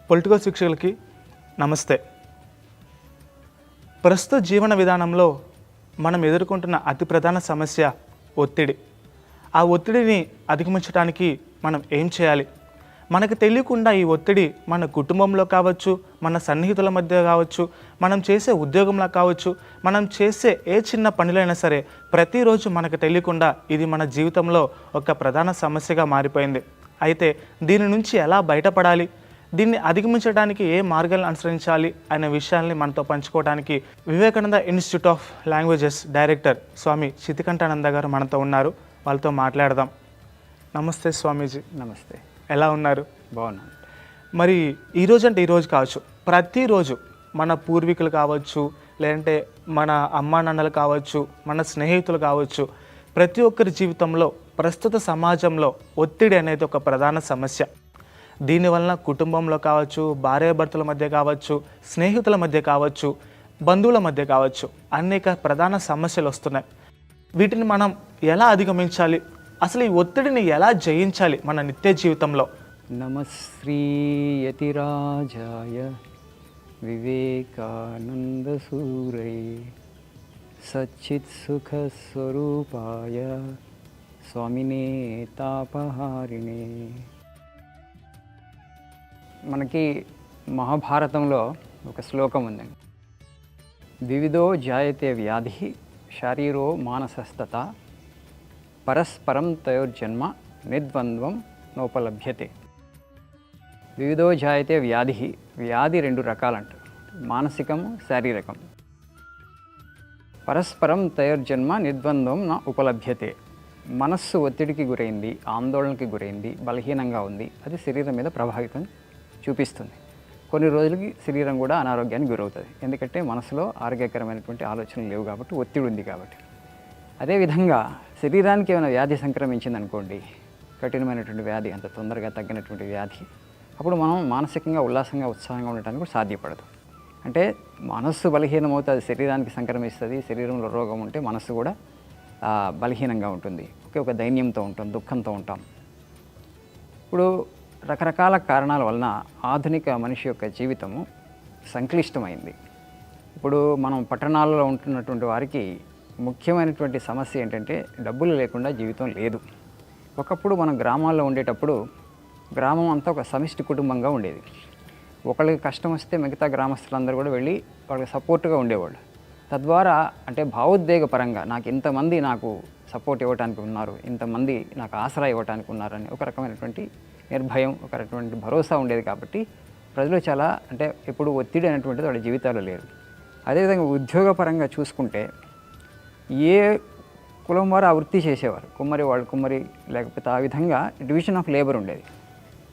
Political శిక్షకులకి నమస్తే. ప్రస్తుత జీవన విధానంలో మనం ఎదుర్కొంటున్న అతి ప్రధాన సమస్య ఒత్తిడి. ఆ ఒత్తిడిని అధిగమించడానికి మనం ఏం చేయాలి? మనకు తెలియకుండా ఈ ఒత్తిడి మన కుటుంబంలో కావచ్చు, మన సన్నిహితుల మధ్య కావచ్చు, మనం చేసే ఉద్యోగంలో కావచ్చు, మనం చేసే ఏ చిన్న పనిలో అయినా సరే ప్రతిరోజు మనకు తెలియకుండా ఇది మన జీవితంలో ఒక ప్రధాన సమస్యగా మారిపోయింది. అయితే దీని నుంచి ఎలా బయటపడాలి, దీన్ని అధిగమించడానికి ఏ మార్గాలను అనుసరించాలి అనే విషయాల్ని మనతో పంచుకోవడానికి Vivekananda institute of languages director Swami Chitikanthananda గారు మనతో ఉన్నారు. వాళ్ళతో మాట్లాడదాం. నమస్తే స్వామీజీ. నమస్తే. ఎలా ఉన్నారు? బాగున్నాను. మరి ఈరోజు అంటే ఈరోజు కావచ్చు, ప్రతిరోజు మన పూర్వీకులు కావచ్చు, లేదంటే మన అమ్మా నాన్నలు కావచ్చు, మన స్నేహితులు కావచ్చు, ప్రతి ఒక్కరి జీవితంలో ప్రస్తుత సమాజంలో ఒత్తిడి అనేది ఒక ప్రధాన సమస్య. దీనివలన కుటుంబంలో కావచ్చు, భార్యాభర్తల మధ్య కావచ్చు, స్నేహితుల మధ్య కావచ్చు, బంధువుల మధ్య కావచ్చు, అనేక ప్రధాన సమస్యలు వస్తున్నాయి. వీటిని మనం ఎలా అధిగమించాలి? అసలు ఈ ఒత్తిడిని ఎలా జయించాలి మన నిత్య జీవితంలో? నమశ్రీ యతిరాజాయ వివేకానంద సూరై సచ్చిత్ సుఖ స్వరూపాయ స్వామినే తాపహారిణే. మనకి మహాభారతంలో ఒక శ్లోకం ఉందండి. వివిధో జాయతే వ్యాధి శారీరో మానసస్తత పరస్పరం తయోర్జన్మ నిర్ద్వంద్వం నోపలభ్యతే. వివిధో జాయతే వ్యాధి, వ్యాధి రెండు రకాలంట, మానసికం, శారీరకం. పరస్పరం తయోర్జన్మ నిర్ద్వంద్వం నా ఉపలభ్యతే. మనస్సు ఒత్తిడికి గురైంది, ఆందోళనకి గురైంది, బలహీనంగా ఉంది, అది శరీరం మీద ప్రభావితం చూపిస్తుంది. కొన్ని రోజులకి శరీరం కూడా అనారోగ్యానికి గురవుతుంది. ఎందుకంటే మనసులో ఆరోగ్యకరమైనటువంటి ఆలోచనలు లేవు కాబట్టి, ఒత్తిడి ఉంది కాబట్టి. అదేవిధంగా శరీరానికి ఏమైనా వ్యాధి సంక్రమించిందనుకోండి, కఠినమైనటువంటి వ్యాధి, అంత తొందరగా తగ్గినటువంటి వ్యాధి, అప్పుడు మనం మానసికంగా ఉల్లాసంగా ఉత్సాహంగా ఉండటానికి కూడా సాధ్యపడదు. అంటే మనస్సు బలహీనమవుతుంది, అది శరీరానికి సంక్రమిస్తుంది. శరీరంలో రోగం ఉంటే మనస్సు కూడా బలహీనంగా ఉంటుంది, ఒక దైన్యంతో ఉంటాం, దుఃఖంతో ఉంటాం. ఇప్పుడు రకరకాల కారణాల వలన ఆధునిక మనిషి యొక్క జీవితము సంక్లిష్టమైంది. ఇప్పుడు మనం పట్టణాలలో ఉంటున్నటువంటి వారికి ముఖ్యమైనటువంటి సమస్య ఏంటంటే డబ్బులు లేకుండా జీవితం లేదు. ఒకప్పుడు మనం గ్రామాల్లో ఉండేటప్పుడు గ్రామం అంతా ఒక సమిష్టి కుటుంబంగా ఉండేది. ఒకళ్ళకి కష్టం వస్తే మిగతా గ్రామస్తులందరూ కూడా వెళ్ళి వాళ్ళకి సపోర్ట్గా ఉండేవాళ్ళు. తద్వారా అంటే భావోద్వేగపరంగా నాకు సపోర్ట్ ఇవ్వడానికి ఉన్నారు, ఇంతమంది నాకు ఆసరా ఇవ్వడానికి ఉన్నారని ఒక రకమైనటువంటి నిర్భయం, ఒక రకమైన భరోసా ఉండేది. కాబట్టి ప్రజలు చాలా అంటే ఎప్పుడు ఒత్తిడి అనేటువంటిది వాళ్ళ జీవితాల్లో లేదు. అదేవిధంగా ఉద్యోగపరంగా చూసుకుంటే ఏ కులం వారు ఆ వృత్తి చేసేవారు, కుమ్మరి వాళ్ళు కుమ్మరి, లేకపోతే ఆ విధంగా డివిజన్ ఆఫ్ లేబర్ ఉండేది.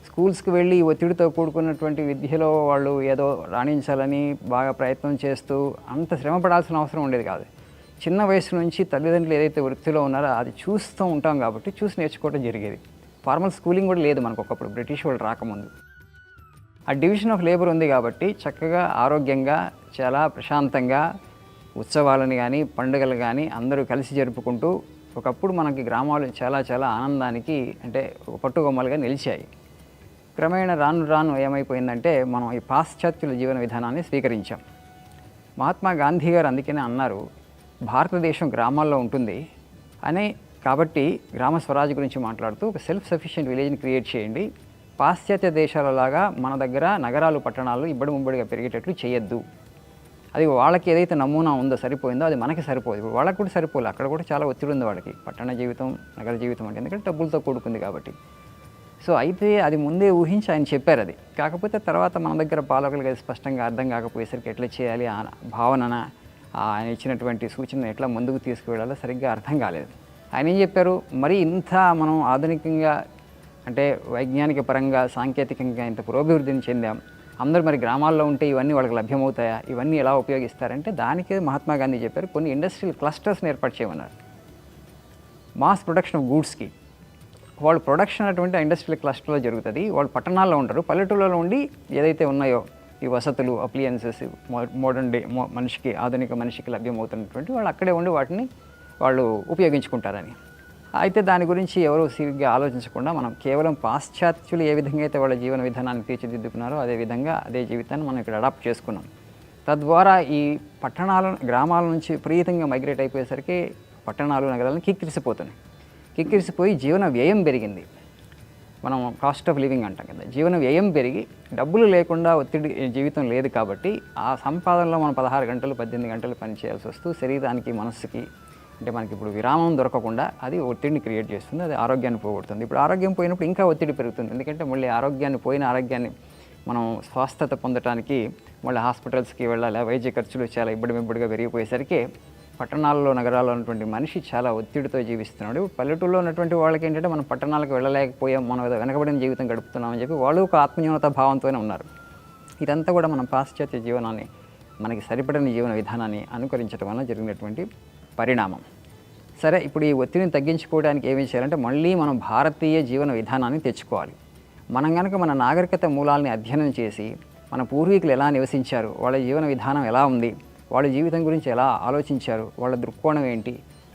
స్కూల్స్కి వెళ్ళి ఒత్తిడితో కూడుకున్నటువంటి విద్యలో వాళ్ళు ఏదో రాణించాలని బాగా ప్రయత్నం చేస్తూ అంత శ్రమ పడాల్సిన అవసరం ఉండేది కాదు. చిన్న వయసు నుంచి తల్లిదండ్రులు ఏదైతే వృత్తిలో ఉన్నారో అది చూస్తూ ఉంటాం కాబట్టి చూసి నేర్చుకోవడం జరిగేది. ఫార్మల్ స్కూలింగ్ కూడా లేదు మనకు ఒకప్పుడు, బ్రిటిష్ వాళ్ళు రాకముందు. ఆ డివిజన్ ఆఫ్ లేబర్ ఉంది కాబట్టి చక్కగా ఆరోగ్యంగా చాలా ప్రశాంతంగా ఉత్సవాలను కానీ పండుగలు కానీ అందరూ కలిసి జరుపుకుంటూ ఒకప్పుడు మనకి గ్రామాలు చాలా చాలా ఆనందానికి అంటే ఒక పట్టుగొమ్మలుగా నిలిచాయి. క్రమేణా రాను ఏమైపోయిందంటే మనం ఈ పాశ్చాత్యుల జీవన విధానాన్ని స్వీకరించాం. మహాత్మా గాంధీ గారు అందుకనే అన్నారు, భారతదేశం గ్రామాల్లో ఉంటుంది అని, కాబట్టి గ్రామ స్వరాజ్ గురించి మాట్లాడుతూ ఒక సెల్ఫ్ సఫిషియెంట్ విలేజ్ని క్రియేట్ చేయండి, పాశ్చాత్య దేశాలలాగా మన దగ్గర నగరాలు పట్టణాలు ఇబ్బడి ముబ్బడిగా పెరిగేటట్లు చేయొద్దు. అది వాళ్ళకి ఏదైతే నమూనా ఉందో సరిపోయిందో అది మనకి సరిపోదు. ఇప్పుడు వాళ్ళకి కూడా సరిపోలేదు, అక్కడ కూడా చాలా ఒత్తిడి ఉంది వాళ్ళకి, పట్టణ జీవితం నగర జీవితం అంటే, ఎందుకంటే డబ్బులతో కూడుకుంది కాబట్టి. సో అయితే అది ముందే ఊహించి ఆయన చెప్పారు. అది కాకపోతే తర్వాత మన దగ్గర పాలకులుగా స్పష్టంగా అర్థం కాకపోయేసరికి ఎట్లా చేయాలి ఆ భావన, ఆయన ఇచ్చినటువంటి సూచనను ఎట్లా ముందుకు తీసుకువెళ్ళాలో సరిగ్గా అర్థం కాలేదు. ఆయన ఏం చెప్పారు, మరి ఇంత మనం ఆధునికంగా అంటే వైజ్ఞానిక పరంగా సాంకేతికంగా ఇంత పురోభివృద్ధిని చెందాం, అందరూ మరి గ్రామాల్లో ఉంటే ఇవన్నీ వాళ్ళకి లభ్యమవుతాయా, ఇవన్నీ ఎలా ఉపయోగిస్తారంటే దానికే మహాత్మా గాంధీ చెప్పారు కొన్ని ఇండస్ట్రియల్ క్లస్టర్స్ని ఏర్పాటు చేయమన్నారు. మాస్ ప్రొడక్షన్ ఆఫ్ గూడ్స్కి వాళ్ళు ప్రొడక్షన్ అటువంటి ఇండస్ట్రియల్ క్లస్టర్లో జరుగుతుంది. వాళ్ళు పట్టణాల్లో ఉంటారు, పల్లెటూళ్ళలో ఉండి ఏదైతే ఉన్నాయో ఈ వసతులు, అప్లియన్సెస్, మోడర్న్ డే మనిషికి, ఆధునిక మనిషికి లభ్యమవుతున్నటువంటి వాళ్ళు అక్కడే ఉండి వాటిని వాళ్ళు ఉపయోగించుకుంటారని. అయితే దాని గురించి ఎవరు సరిగ్గా ఆలోచించకుండా మనం కేవలం పాశ్చాత్యులు ఏ విధంగా అయితే వాళ్ళ జీవన విధానాన్ని తీర్చిదిద్దుకున్నారో అదే విధంగా అదే జీవితాన్ని మనం ఇక్కడ అడాప్ట్ చేసుకున్నాం. తద్వారా ఈ గ్రామాల నుంచి విపరీతంగా మైగ్రేట్ అయిపోయేసరికి పట్టణాలు నగరాలను కిక్కిరిసిపోయి జీవన వ్యయం పెరిగింది. మనం కాస్ట్ ఆఫ్ లివింగ్ అంటాం కదా, జీవన వ్యయం పెరిగి డబ్బులు లేకుండా ఒత్తిడి జీవితం లేదు కాబట్టి ఆ సంపాదనలో మనం 16 గంటలు 18 గంటలు పని చేయాల్సి వస్తూ శరీరానికి మనస్సుకి అంటే మనకి ఇప్పుడు విరామం దొరకకుండా అది ఒత్తిడిని క్రియేట్ చేస్తుంది, అది ఆరోగ్యాన్ని పోగొడుతుంది. ఇప్పుడు ఆరోగ్యం పోయినప్పుడు ఇంకా ఒత్తిడి పెరుగుతుంది, ఎందుకంటే మళ్ళీ ఆరోగ్యాన్ని మనం స్వస్థత పొందడానికి మళ్ళీ హాస్పిటల్స్కి వెళ్ళాలి, వైద్య ఖర్చులు చాలా ఇబ్బడిగా పెరిగిపోయేసరికి పట్టణాల్లో నగరాల్లో ఉన్నటువంటి మనిషి చాలా ఒత్తిడితో జీవిస్తున్నాడు. పల్లెటూరులో ఉన్నటువంటి వాళ్ళకి ఏంటంటే మనం పట్టణాలకు వెళ్ళలేకపోయాం, మనం ఏదో వెనకబడిన జీవితం గడుపుతున్నామని చెప్పి వాళ్ళు ఒక ఆత్మన్యూనత భావంతోనే ఉన్నారు. ఇదంతా కూడా మనం పాశ్చాత్య జీవనాన్ని, మనకి సరిపడని జీవన విధానాన్ని అనుకరించడం వల్ల జరిగినటువంటి పరిణామం. సరే, ఇప్పుడు ఈ ఒత్తిడిని తగ్గించుకోవడానికి ఏమి చేయాలంటే మళ్ళీ మనం భారతీయ జీవన విధానాన్ని తెచ్చుకోవాలి. మనం కనుక మన నాగరికత మూలాల్ని అధ్యయనం చేసి మన పూర్వీకులు ఎలా నివసించారు, వాళ్ళ జీవన విధానం ఎలా ఉంది, వాళ్ళ జీవితం గురించి ఎలా ఆలోచించారు, వాళ్ళ దృక్కోణం ఏంటి,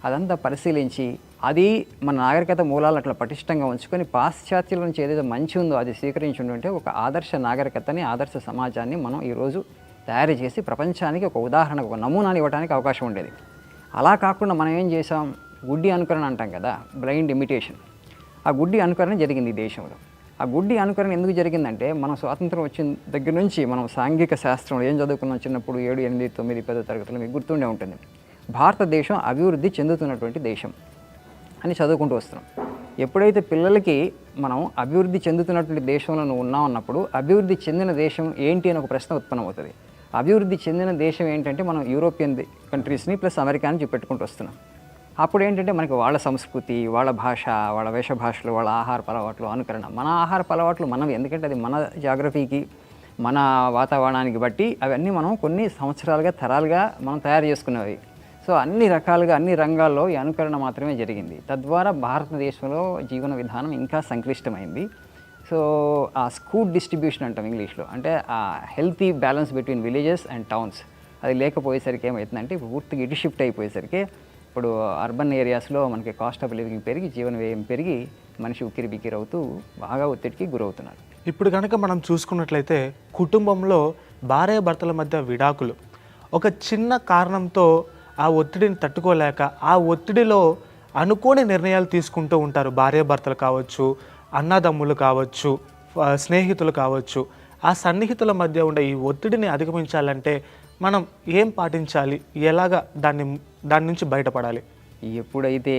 అదంతా పరిశీలించి అది మన నాగరికత మూలాలను అట్లా పటిష్టంగా ఉంచుకొని పాశ్చాత్యుల నుంచి ఏదైతే మంచి ఉందో అది స్వీకరించుంటే ఒక ఆదర్శ నాగరికతని, ఆదర్శ సమాజాన్ని మనం ఈరోజు తయారు చేసి ప్రపంచానికి ఒక ఉదాహరణకు, ఒక నమూనాని ఇవ్వడానికి అవకాశం ఉండేది. అలా కాకుండా మనం ఏం చేసాం, గుడ్డి అనుకరణ అంటాం కదా, బ్లైండ్ ఇమిటేషన్. ఆ గుడ్డి అనుకరణ జరిగింది ఈ దేశంలో. ఆ గుడ్డి అనుకరణ ఎందుకు జరిగిందంటే మనం స్వాతంత్రం వచ్చిన దగ్గర నుంచి మనం సాంఘిక శాస్త్రంలో ఏం చదువుకున్నాం చిన్నప్పుడు 7, 8, 9, 10 తరగతులు మీకు గుర్తుండే ఉంటుంది. భారతదేశం అభివృద్ధి చెందుతున్నటువంటి దేశం అని చదువుకుంటూ వస్తున్నాం. ఎప్పుడైతే పిల్లలకి మనం అభివృద్ధి చెందుతున్నటువంటి దేశంలో నువ్వు ఉన్నావు అన్నప్పుడు అభివృద్ధి చెందిన దేశం ఏంటి అని ఒక ప్రశ్న ఉత్పన్నమవుతుంది. అభివృద్ధి చెందిన దేశం ఏంటంటే మనం యూరోపియన్ కంట్రీస్ని ప్లస్ అమెరికాని చూపెట్టుకుంటూ వస్తున్నాం. అప్పుడు ఏంటంటే మనకి వాళ్ళ సంస్కృతి, వాళ్ళ భాష, వాళ్ళ వేషభాషలు, వాళ్ళ ఆహార అలవాట్లు అనుకరణ. మన ఆహార అలవాట్లు మనం, ఎందుకంటే అది మన జాగ్రఫీకి, మన వాతావరణానికి బట్టి అవన్నీ మనం కొన్ని సంవత్సరాలుగా, తరాలుగా మనం తయారు చేసుకున్నవి. సో అన్ని రకాలుగా అన్ని రంగాల్లో ఈ అనుకరణ మాత్రమే జరిగింది. తద్వారా భారతదేశంలో జీవన విధానం ఇంకా సంక్లిష్టమైంది. సో ఆ స్కూల్ డిస్ట్రిబ్యూషన్ అంటాం ఇంగ్లీష్లో, అంటే ఆ healthy balance between villages and towns అది లేకపోయేసరికి ఏమవుతుందంటే ఇప్పుడు పూర్తిగా ఇటు షిఫ్ట్ అయిపోయేసరికి ఇప్పుడు అర్బన్ ఏరియాస్లో మనకి కాస్ట్ ఆఫ్ లివింగ్ పెరిగి జీవన వ్యయం పెరిగి మనిషి ఉక్కిరి బిక్కిరి అవుతూ బాగా ఒత్తిడికి గురవుతున్నారు. ఇప్పుడు కనుక మనం చూసుకున్నట్లయితే కుటుంబంలో భార్యాభర్తల మధ్య విడాకులు ఒక చిన్న కారణంతో ఆ ఒత్తిడిని తట్టుకోలేక ఆ ఒత్తిడిలో అనుకోని నిర్ణయాలు తీసుకుంటూ ఉంటారు. భార్యాభర్తలు కావచ్చు, అన్నదమ్ములు కావచ్చు, స్నేహితులు కావచ్చు. ఆ సన్నిహితుల మధ్య ఉండే ఈ ఒత్తిడిని అధిగమించాలంటే మనం ఏం పాటించాలి, ఎలాగా దాని నుంచి బయటపడాలి? ఎప్పుడైతే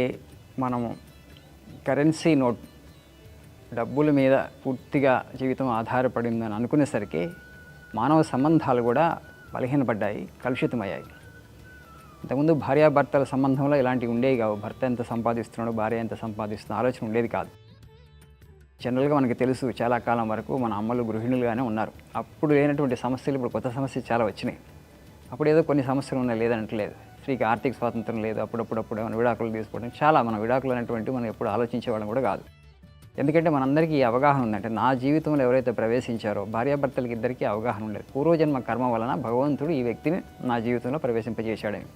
మనము కరెన్సీ నోట్, డబ్బుల మీద పూర్తిగా జీవితం ఆధారపడిందని అనుకునేసరికి మానవ సంబంధాలు కూడా బలహీనపడ్డాయి, కలుషితమయ్యాయి. ఇంతకుముందు భార్యాభర్తల సంబంధంలో ఇలాంటివి ఉండేవి కావు. భర్త ఎంత సంపాదిస్తున్నాడో, భార్య ఎంత సంపాదిస్తున్న ఆలోచన ఉండేది కాదు. జనరల్గా మనకి తెలుసు, చాలా కాలం వరకు మన అమ్మలు గృహిణులుగానే ఉన్నారు. అప్పుడు లేనటువంటి సమస్యలు ఇప్పుడు కొత్త సమస్యలు చాలా వచ్చినాయి. అప్పుడు ఏదో కొన్ని సమస్యలు ఉన్నాయి, లేదంటలేదు. స్త్రీకి ఆర్థిక స్వాతంత్రం లేదు, అప్పుడప్పుడు ఏమైనా విడాకులు తీసుకోవడం చాలా, మన విడాకులు అనేటువంటి మనం ఎప్పుడు ఆలోచించేవాళ్ళం కూడా కాదు. ఎందుకంటే మనందరికీ ఈ అవగాహన ఉందంటే నా జీవితంలో ఎవరైతే ప్రవేశించారో భార్యాభర్తలకి ఇద్దరికీ అవగాహన ఉండేది. పూర్వజన్మ కర్మ వలన భగవంతుడు ఈ వ్యక్తిని నా జీవితంలో ప్రవేశింపజేశాడని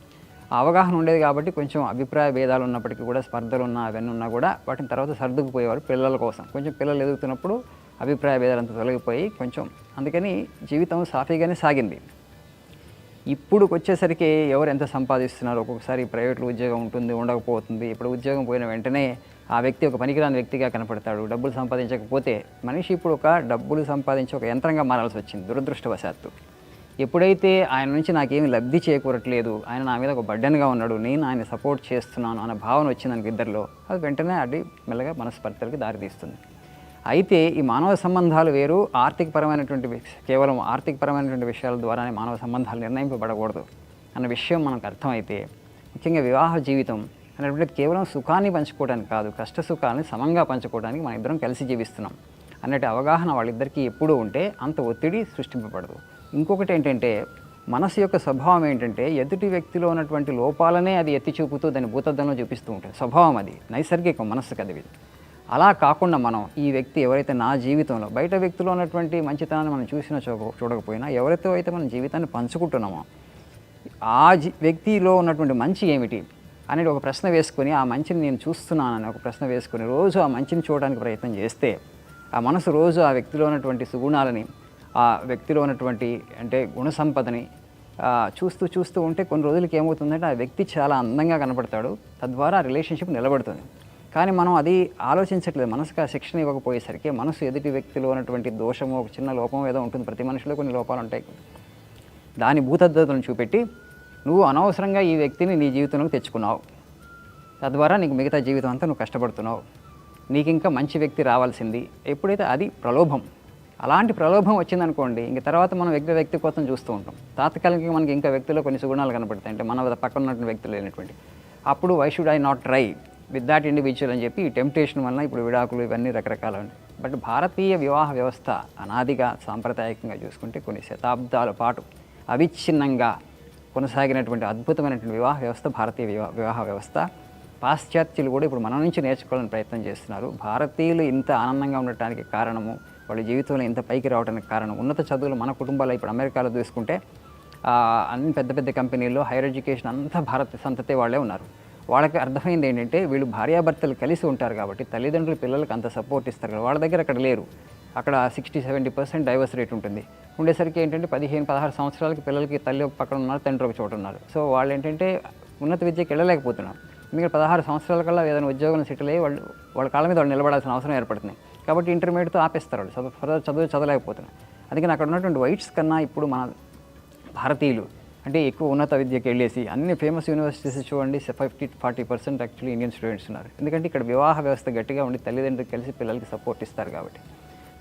ఆ అవగాహన ఉండేది. కాబట్టి కొంచెం అభిప్రాయ భేదాలు ఉన్నప్పటికీ కూడా, స్పర్ధలు ఉన్నా అవన్నీ ఉన్నా కూడా వాటిని తర్వాత సర్దుకుపోయేవారు పిల్లల కోసం. కొంచెం పిల్లలు ఎదుగుతున్నప్పుడు అభిప్రాయ భేదాలంతా తొలగిపోయి కొంచెం, అందుకని జీవితం సాఫీగానే సాగింది. ఇప్పుడు వచ్చేసరికి ఎవరు ఎంత సంపాదిస్తున్నారు, ఒక్కొక్కసారి ప్రైవేట్లో ఉద్యోగం ఉంటుంది, ఉండకపోతుంది. ఇప్పుడు ఉద్యోగం పోయిన వెంటనే ఆ వ్యక్తి ఒక పనికిరాని వ్యక్తిగా కనపడతాడు. డబ్బులు సంపాదించకపోతే మనిషి ఇప్పుడు ఒక డబ్బులు సంపాదించి ఒక యంత్రంగా మారాల్సి వచ్చింది దురదృష్టవశాత్తు. ఎప్పుడైతే ఆయన నుంచి నాకేమీ లబ్ధి చేకూరట్లేదు, ఆయన నా మీద ఒక బర్డెన్గా ఉన్నాడు, నేను ఆయన సపోర్ట్ చేస్తున్నాను అన్న భావన వచ్చిందానికి ఇద్దరిలో, అది వెంటనే అది మెల్లగా మనస్పర్ధలకి దారితీస్తుంది. అయితే ఈ మానవ సంబంధాలు వేరు, కేవలం ఆర్థికపరమైనటువంటి విషయాల ద్వారానే మానవ సంబంధాలు నిర్ణయింపబడకూడదు అన్న విషయం మనకు అర్థమైతే, ముఖ్యంగా వివాహ జీవితం అనేటువంటిది కేవలం సుఖాన్ని పంచుకోవడానికి కాదు, కష్ట సుఖాన్ని సమంగా పంచుకోవడానికి మన ఇద్దరం కలిసి జీవిస్తున్నాం అన్నట్టు అవగాహన వాళ్ళిద్దరికీ ఎప్పుడూ ఉంటే అంత ఒత్తిడి సృష్టింపబడదు. ఇంకొకటి ఏంటంటే, మనసు యొక్క స్వభావం ఏంటంటే ఎదుటి వ్యక్తిలో ఉన్నటువంటి లోపాలనే అది ఎత్తి చూపుతూ దాన్ని భూతద్దంలో చూపిస్తూ ఉంటుంది. స్వభావం అది, నైసర్గికం మనసుకు అది. అలా కాకుండా మనం ఈ వ్యక్తి ఎవరైతే నా జీవితంలో, బయట వ్యక్తిలో ఉన్నటువంటి మంచితనాన్ని మనం చూసినా చూడకపోయినా ఎవరితో అయితే మనం జీవితాన్ని పంచుకుంటున్నామో ఆ వ్యక్తిలో ఉన్నటువంటి మంచి ఏమిటి, అనేది ఒక ప్రశ్న వేసుకొని ఆ మంచిని నేను చూస్తున్నానని ఒక ప్రశ్న వేసుకొని రోజు ఆ మంచిని చూడడానికి ప్రయత్నం చేస్తే ఆ మనసు రోజు ఆ వ్యక్తిలో ఉన్నటువంటి సుగుణాలని, ఆ వ్యక్తిలో ఉన్నటువంటి అంటే గుణ సంపదని చూస్తూ ఉంటే కొన్ని రోజులకి ఏమవుతుందంటే ఆ వ్యక్తి చాలా అందంగా కనపడతాడు. తద్వారా రిలేషన్షిప్ నిలబడుతుంది. కానీ మనం అది ఆలోచించట్లేదు. మనసుకు ఆ శిక్షణ ఇవ్వకపోయేసరికి మనసు ఎదుటి వ్యక్తిలో ఉన్నటువంటి దోషము, ఒక చిన్న లోపం ఏదో ఉంటుంది. ప్రతి మనిషిలో కొన్ని లోపాలు ఉంటాయి. దాని భూతద్దతలను చూపెట్టి నువ్వు అనవసరంగా ఈ వ్యక్తిని నీ జీవితంలోకి తెచ్చుకున్నావు, తద్వారా నీకు మిగతా జీవితం అంతా నువ్వు కష్టపడుతున్నావు, నీకు ఇంకా మంచి వ్యక్తి రావాల్సింది. ఎప్పుడైతే అది ప్రలోభం, అలాంటి ప్రలోభం వచ్చిందనుకోండి, ఇంక తర్వాత మనం వ్యక్తి కోసం చూస్తూ ఉంటాం. తాత్కాలికంగా మనకి ఇంకా వ్యక్తిలో కొన్ని సుగుణాలు కనపడతాయి, అంటే మన పక్కన ఉన్నటువంటి వ్యక్తులు లేనటువంటి. అప్పుడు why should I not try with that individual అని చెప్పి ఈ టెంప్టేషన్ వలన ఇప్పుడు విడాకులు ఇవన్నీ రకరకాలు. బట్ భారతీయ వివాహ వ్యవస్థ అనాదిగా సాంప్రదాయకంగా చూసుకుంటే కొన్ని శతాబ్దాల పాటు అవిచ్ఛిన్నంగా కొనసాగినటువంటి అద్భుతమైనటువంటి వివాహ వ్యవస్థ భారతీయ వివాహ వ్యవస్థ. పాశ్చాత్యులు కూడా ఇప్పుడు మన నుంచి నేర్చుకోవాలని ప్రయత్నం చేస్తున్నారు. భారతీయులు ఇంత ఆనందంగా ఉండటానికి కారణము, వాళ్ళ జీవితంలో ఇంత పైకి రావడానికి కారణం ఉన్నత చదువులు. మన కుటుంబాల్లో ఇప్పుడు అమెరికాలో చూసుకుంటే అన్ని పెద్ద పెద్ద కంపెనీల్లో హైయర్ ఎడ్యుకేషన్ అంతా భారత సంతతే వాళ్ళే ఉన్నారు. వాళ్ళకి అర్థమైంది ఏంటంటే వీళ్ళు భార్యాభర్తలు కలిసి ఉంటారు కాబట్టి తల్లిదండ్రులు పిల్లలకు అంత సపోర్ట్ ఇస్తారు కదా, వాళ్ళ దగ్గర అక్కడ లేరు. అక్కడ 60-70% డైవర్స్ రేట్ ఉంటుంది. ఉండేసరికి ఏంటంటే 15-16 సంవత్సరాలకి పిల్లలకి తల్లి ఒక పక్కన ఉన్నారు, తండ్రి ఒక చోట ఉన్నారు. సో వాళ్ళు ఏంటంటే ఉన్నత విద్యకి వెళ్ళలేకపోతున్నారు. ఎందుకంటే 16 సంవత్సరాల కల్లా ఏదైనా ఉద్యోగం సెటిల్ అయ్యి వాళ్ళ కాళ్ళ మీద వాళ్ళు నిలబడాల్సిన అవసరం ఏర్పడుతుంది. కాబట్టి ఇంటర్మీడియట్తో ఆపేస్తారు వాళ్ళు, చదవలేకపోతున్నారు. అందుకని అక్కడ ఉన్నటువంటి వైట్స్ కన్నా ఇప్పుడు మన భారతీయులు అంటే ఎక్కువ ఉన్నత విద్యకి వెళ్ళేసి అన్ని ఫేమస్ యూనివర్సిటీస్ చూడండి 50-40% యాక్చువల్లీ ఇండియన్ స్టూడెంట్స్ ఉన్నారు. ఎందుకంటే ఇక్కడ వివాహ వ్యవస్థ గట్టిగా ఉండి తల్లిదండ్రులు కలిసి పిల్లలకి సపోర్ట్ ఇస్తారు కాబట్టి.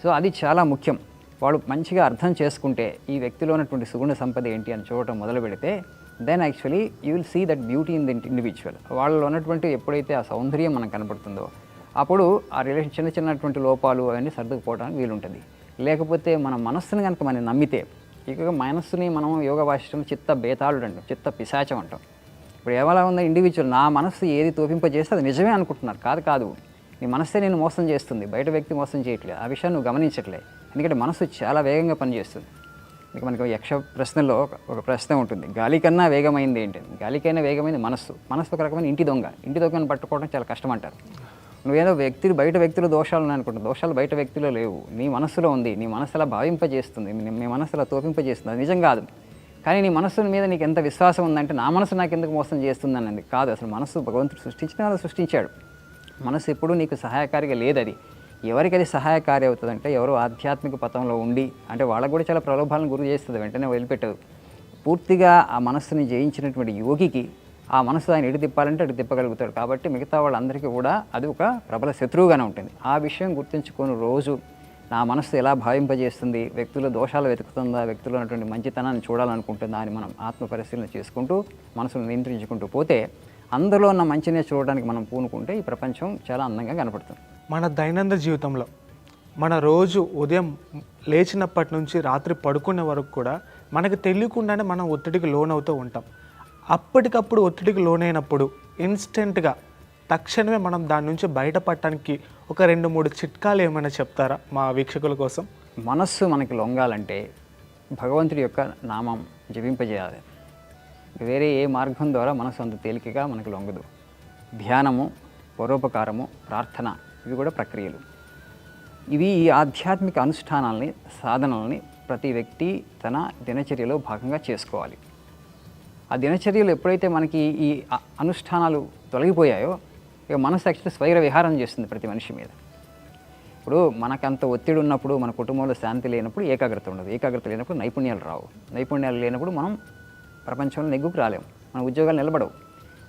సో అది చాలా ముఖ్యం. వాళ్ళు మంచిగా అర్థం చేసుకుంటే ఈ వ్యక్తిలో ఉన్నటువంటి సుగుణ సంపద ఏంటి అని చూడటం మొదలు పెడితే then actually you will see that beauty in the individual. వాళ్ళలో ఉన్నటువంటి ఎప్పుడైతే ఆ సౌందర్యం మనకు కనపడుతుందో అప్పుడు ఆ రిలేషన్ చిన్నటువంటి లోపాలు అవన్నీ సర్దుకుపోవడానికి వీలుంటుంది. లేకపోతే మన మనస్సును కనుక మనం నమ్మితే, ఇక మనస్సుని మనం యోగ భాషలో చిత్త బేతాళుడు అంటాం, చిత్త పిశాచం అంటాం. ఇప్పుడు ఎలా ఉందో ఇండివిజువల్ నా మనస్సు ఏది తోపింపజేస్తే అది నిజమే అనుకుంటున్నారు. కాదు, నీ మనస్సే నేను మోసం చేస్తుంది, బయట వ్యక్తి మోసం చేయట్లేదు. ఆ విషయాన్ని నువ్వు గమనించట్లేదు. ఎందుకంటే మనస్సు చాలా వేగంగా పనిచేస్తుంది. ఇక మనకి యక్ష ప్రశ్నలో ఒక ప్రశ్న ఉంటుంది, గాలి కన్నా వేగమైంది ఏంటి? గాలికైనా వేగమైంది మనస్సు. మనస్సు ఒక రకమైన ఇంటి దొంగను పట్టుకోవడం చాలా కష్టం అంటారు. నువ్వేదో బయట వ్యక్తులు దోషాలు ఉన్నాయనుకుంటావు, దోషాలు బయట వ్యక్తిలో లేవు, నీ మనస్సులో ఉంది. నీ మనస్సు అలా భావింపజేస్తుంది, నీ మనస్సు అలా తోపింపజేస్తుంది. అది నిజం కాదు. కానీ నీ మనస్సు మీద నీకు ఎంత విశ్వాసం ఉందంటే నా మనసు నాకు ఎందుకు మోసం చేస్తుంది అన్నది కాదు. అసలు మనస్సు భగవంతుడు సృష్టించాడు. మనస్సు ఎప్పుడూ నీకు సహాయకారిగా లేదు. అది ఎవరికి అది సహాయకారి అవుతుందంటే ఎవరు ఆధ్యాత్మిక పథంలో ఉండి, అంటే వాళ్ళకు కూడా చాలా ప్రలోభాలను గురి చేస్తుంది, వెంటనే వదిలిపెట్టదు. పూర్తిగా ఆ మనస్సుని జయించినటువంటి యోగికి ఆ మనసు ఆయన ఎటు తిప్పాలంటే అటు తిప్పగలుగుతాడు. కాబట్టి మిగతా వాళ్ళందరికీ కూడా అది ఒక ప్రబల శత్రువుగానే ఉంటుంది. ఆ విషయం గుర్తుంచుకొని రోజు నా మనస్సు ఎలా భావింపజేస్తుంది, వ్యక్తుల దోషాలు వెతుకుతుందా, వ్యక్తులు ఉన్నటువంటి మంచితనాన్ని చూడాలనుకుంటుందా అని మనం ఆత్మ పరిశీలన చేసుకుంటూ మనసును నియంత్రించుకుంటూ పోతే అందులో ఉన్న మంచినే చూడడానికి మనం పూనుకుంటే ఈ ప్రపంచం చాలా అందంగా కనపడుతుంది. మన దైనందిన జీవితంలో మన రోజు ఉదయం లేచినప్పటి నుంచి రాత్రి పడుకునే వరకు కూడా మనకు తెలియకుండానే మనం ఒత్తిడికి లోనవుతూ ఉంటాం. అప్పటికప్పుడు ఒత్తిడికి లోనైనప్పుడు ఇన్స్టెంట్గా తక్షణమే మనం దాని నుంచి బయటపడటానికి ఒక 2-3 చిట్కాలు ఏమైనా చెప్తారా మా వీక్షకుల కోసం? మనస్సు మనకి లొంగాలంటే భగవంతుడి యొక్క నామం జపింపజేయాలి. వేరే ఏ మార్గం ద్వారా మనసు అంత తేలికగా మనకు లొంగదు. ధ్యానము, పరోపకారము, ప్రార్థన ఇవి కూడా ప్రక్రియలు. ఇవి ఈ ఆధ్యాత్మిక అనుష్ఠానాలని, సాధనల్ని ప్రతి వ్యక్తి తన దినచర్యలో భాగంగా చేసుకోవాలి. ఆ దినచర్యలు ఎప్పుడైతే మనకి ఈ అనుష్ఠానాలు తొలగిపోయాయో ఇక మనసు యాక్చువల్లీ స్వైర విహారం చేస్తుంది ప్రతి మనిషి మీద. ఇప్పుడు మనకంత ఒత్తిడి ఉన్నప్పుడు, మన కుటుంబంలో శాంతి లేనప్పుడు ఏకాగ్రత ఉండదు. ఏకాగ్రత లేనప్పుడు నైపుణ్యాలు రావు. నైపుణ్యాలు లేనప్పుడు మనం ప్రపంచంలో నెగ్గుకు రాలేము. మన ఉద్యోగాలు నిలబడవు.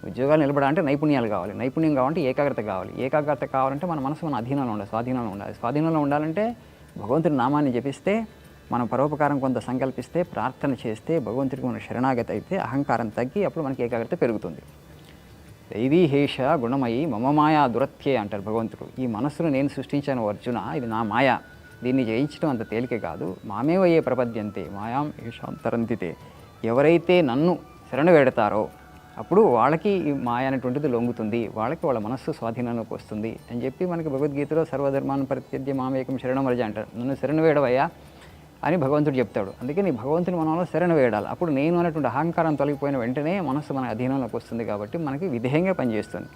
ఉద్యోగాలు నిలబడాలంటే నైపుణ్యాలు కావాలి. నైపుణ్యం కావాలంటే ఏకాగ్రత కావాలి. ఏకాగ్రత కావాలంటే మన మనసు మన అధీనంలో ఉండాలి, స్వాధీనంలో ఉండాలి. స్వాధీనంలో ఉండాలంటే భగవంతుడి నామాన్ని జపిస్తే, మనం పరోపకారం కొంత సంకల్పిస్తే, ప్రార్థన చేస్తే, భగవంతుడికి మన శరణాగతి అయితే అహంకారం తగ్గి అప్పుడు మనకి ఏకాగ్రత పెరుగుతుంది. దైవీ హేష గుణమయి మమ మాయా దురత్యే అంటారు భగవంతుడు. ఈ మనస్సును నేను సృష్టించాను అర్జున, ఇది నా మాయ, దీన్ని జయించడం అంత తేలికే కాదు. మామేవయే ప్రపద్యంతే మాయాం ఏషాం తరంతితే. ఎవరైతే నన్ను శరణ వేడతారో అప్పుడు వాళ్ళకి ఈ మాయ అనేటువంటిది లొంగుతుంది, వాళ్ళకి వాళ్ళ మనస్సు స్వాధీనంలోకి వస్తుంది అని చెప్పి మనకి భగవద్గీతలో సర్వధర్మాన్ని పరిత్యజ్య మామేకం శరణం వ్రజ అంటారు. నన్ను శరణ వేడవయ్యా, అని భగవంతుడు చెప్తాడు. అందుకని భగవంతుని మనలో శరణ వేయాలి. అప్పుడు నేను అనేటువంటి అహంకారం తొలగిపోయిన వెంటనే మనసు మన అధీనంలోకి వస్తుంది కాబట్టి మనకి విధేయంగా పనిచేస్తుంది.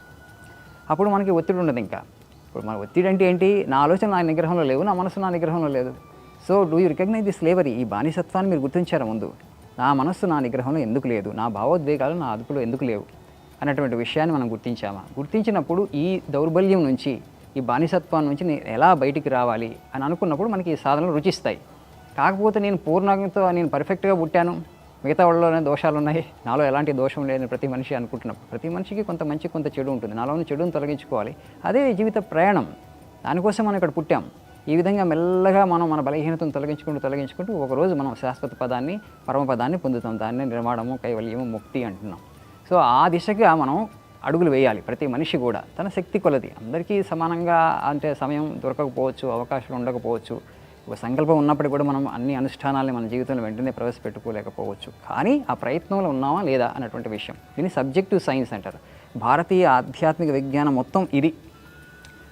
అప్పుడు మనకి ఒత్తిడి ఉండదు. ఇంకా ఇప్పుడు మన ఒత్తిడి అంటే ఏంటి? నా ఆలోచన నా నిగ్రహంలో లేవు, నా మనసు నా నిగ్రహంలో లేదు. So do you recognise the slavery? ఈ బానిసత్వాన్ని మీరు గుర్తించారా ముందు? నా మనస్సు నా నిగ్రహంలో ఎందుకు లేదు, నా భావోద్వేగాలు నా అదుపులో ఎందుకు లేవు అన్నటువంటి విషయాన్ని మనం గుర్తించామా? గుర్తించినప్పుడు ఈ దౌర్బల్యం నుంచి, ఈ బానిసత్వం నుంచి నేను ఎలా బయటికి రావాలి అని అనుకున్నప్పుడు మనకి ఈ సాధనలు రుచిస్తాయి. కాకపోతే నేను పూర్ణంతో నేను పర్ఫెక్ట్గా పుట్టాను, మిగతా వాళ్ళలోనే దోషాలు ఉన్నాయి, నాలో ఎలాంటి దోషం లేదని ప్రతి మనిషి అనుకుంటున్నప్పుడు ప్రతి మనిషికి కొంత మంచి కొంత చెడు ఉంటుంది. నాలోని చెడును తొలగించుకోవాలి. అదే జీవిత ప్రయాణం. దానికోసం మనం ఇక్కడ పుట్టాం. ఈ విధంగా మెల్లగా మనం మన బలహీనతను తొలగించుకుంటూ ఒకరోజు మనం శాశ్వత పదాన్ని, పరమపదాన్ని పొందుతాం. దాన్ని నిర్మాణము, కైవల్యము, ముక్తి అంటున్నాం. సో ఆ దిశగా మనం అడుగులు వేయాలి. ప్రతి మనిషి కూడా తన శక్తి కొలది. అందరికీ సమానంగా అంటే సమయం దొరకకపోవచ్చు, అవకాశాలు ఉండకపోవచ్చు, ఒక సంకల్పం ఉన్నప్పటికీ కూడా మనం అన్ని అనుష్ఠానాలని మన జీవితంలో వెంటనే ప్రవేశపెట్టుకోలేకపోవచ్చు. కానీ ఆ ప్రయత్నంలో ఉన్నామా లేదా అన్నటువంటి విషయం. దీన్ని సబ్జెక్టివ్ సైన్స్ అంటారు. భారతీయ ఆధ్యాత్మిక విజ్ఞానం మొత్తం ఇది.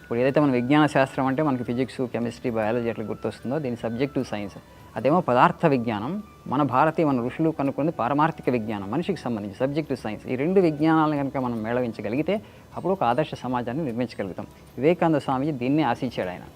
ఇప్పుడు ఏదైతే మన విజ్ఞాన శాస్త్రం అంటే మనకి ఫిజిక్స్, కెమిస్ట్రీ, బయాలజీ అట్లా గుర్తొస్తుందో దీని సబ్జెక్టివ్ సైన్స్. అదేమో పదార్థ విజ్ఞానం. మన ఋషులు కనుక్కుంది పారమార్థిక విజ్ఞానం, మనిషికి సంబంధించి సబ్జెక్టివ్ సైన్స్. ఈ రెండు విజ్ఞానాలను కనుక మనం మేళవించగలిగితే అప్పుడు ఒక ఆదర్శ సమాజాన్ని నిర్మించగలుగుతాం. వివేకానంద స్వామిజీ దీన్ని ఆశించాడు. ఆయన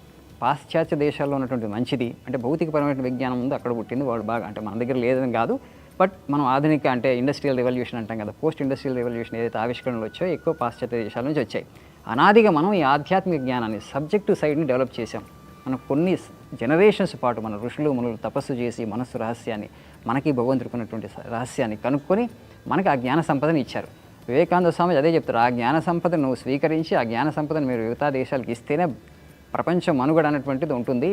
పాశ్చాత్య దేశాల్లో ఉన్నటువంటి మంచిది అంటే భౌతికపరమైన విజ్ఞానం ఉంది, అక్కడ పుట్టింది వాళ్ళు బాగా, అంటే మన దగ్గర లేదని కాదు, బట్ మనం ఆధునిక అంటే ఇండస్ట్రియల్ రెవల్యూషన్ అంటాం కదా, పోస్ట్ ఇండస్ట్రియల్ రెవల్యూషన్ ఏదైతే ఆవిష్కరణలు వచ్చాయో ఎక్కువ పాశ్చాత్య దేశాల నుంచి వచ్చాయి. అనాదిగా మనం ఈ ఆధ్యాత్మిక జ్ఞానాన్ని, సబ్జెక్టివ్ సైడ్ని డెవలప్ చేసాం. మనం కొన్ని జనరేషన్స్ పాటు మన ఋషులు మునులు తపస్సు చేసి మనస్సు రహస్యాన్ని, మనకి భగవంతుడుకున్నటువంటి రహస్యాన్ని కనుక్కొని మనకి ఆ జ్ఞాన సంపదని ఇచ్చారు. వివేకానంద స్వామి అదే చెప్తారు, ఆ జ్ఞాన సంపదను నువ్వు స్వీకరించి ఆ జ్ఞాన సంపదను మీరు యువతా దేశాలకు ఇస్తేనే ప్రపంచ మనుగడ అనేటువంటిది ఉంటుంది,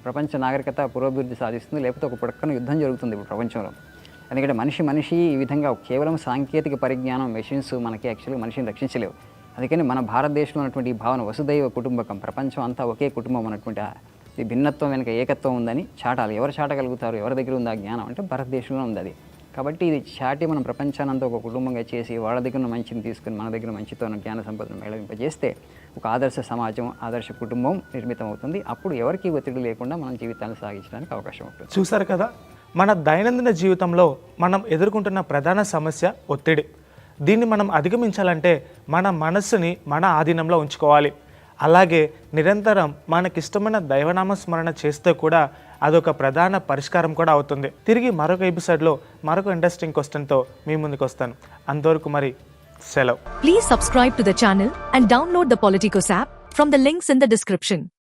ప్రపంచ నాగరికత పురోభివృద్ధి సాధిస్తుంది, లేకపోతే ఒక పక్కన యుద్ధం జరుగుతుంది ఇప్పుడు ప్రపంచంలో. ఎందుకంటే మనిషి ఈ విధంగా కేవలం సాంకేతిక పరిజ్ఞానం, మెషిన్స్ మనకి యాక్చువల్గా మనిషిని రక్షించలేవు. అందుకని మన భారతదేశంలో ఉన్నటువంటి ఈ భావన వసుదైవ కుటుంబకం, ప్రపంచం అంతా ఒకే కుటుంబం అన్నటువంటి ఈ భిన్నత్వం వెనుక ఏకత్వం ఉందని చాటాలి. ఎవరు చాటగలుగుతారు, ఎవరి దగ్గర ఉంది ఆ జ్ఞానం అంటే భారతదేశంలో ఉంది అది. కాబట్టి ఇది చాటి మనం ప్రపంచానంతా ఒక కుటుంబంగా చేసి వాళ్ళ దగ్గర మంచిని తీసుకుని మన దగ్గర మంచితో జ్ఞాన సంపదను మేళవింపజేస్తే ఒక ఆదర్శ సమాజం, ఆదర్శ కుటుంబం నిర్మితం అవుతుంది. అప్పుడు ఎవరికి ఒత్తిడి లేకుండా మనం జీవితాన్ని సాగించడానికి అవకాశం ఉంటుంది. చూసారు కదా, మన దైనందిన జీవితంలో మనం ఎదుర్కొంటున్న ప్రధాన సమస్య ఒత్తిడి. దీన్ని మనం అధిగమించాలంటే మన మనస్సుని మన ఆధీనంలో ఉంచుకోవాలి. అలాగే నిరంతరం మనకిష్టమైన దైవనామ స్మరణ చేస్తే కూడా అదొక ప్రధాన పరిష్కారం కూడా అవుతుంది. తిరిగి మరొక ఎపిసోడ్లో మరొక ఇంట్రెస్టింగ్ క్వశ్చన్తో మీ ముందుకు వస్తాను. అంతవరకు మరి సెలవు. Please subscribe to the channel and download the Politicos app from the links in the description.